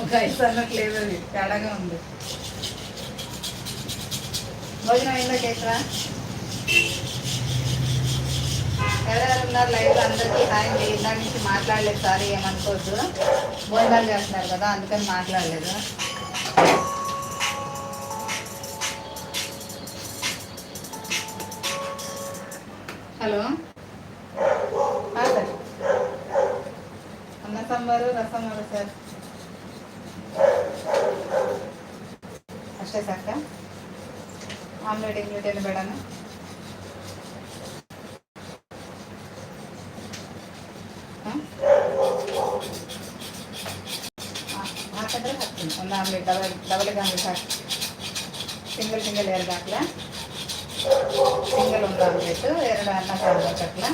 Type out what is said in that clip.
ఒక ఐస్ అన్నట్టు లేదు, అది తేడాగా ఉంది. భోజనం అయిందా కేసరా? ఎవరెవరు ఉన్నారు లైవ్లో అందరికీ హాయ్. ఇందాక నుంచి మాట్లాడలేదు, సారీ ఏమనుకోవద్దు. భోజనాలు చేస్తున్నారు కదా అందుకని మాట్లాడలేదు. హలో సార్, అన్న సాంబారు రసం సార్ ಅಷ್ಟೇ ಸಾಕ? ಆಮ್ಲೆಟ್ ಗಿಮ್ಲೆಟ್ ಏನು ಬೇಡನ? ಹಾಕಿದ್ರೆ ಹಾಕ್ತೀನಿ. ಒಂದು ಆಮ್ಲೆಟ್ ಡಬಲ್ಗೆ ಆಮ್ಲೆಟ್ ಹಾಕಿ, ಸಿಂಗಲ್ ಎರಡು ಹಾಕ್ಲಾ? ಸಿಂಗಲ್ ಒಂದು ಆಮ್ಲೆಟ್, ಎರಡು ಅನ್ನ ಸಾಂಬಾರು ಹಾಕ್ಲಾ?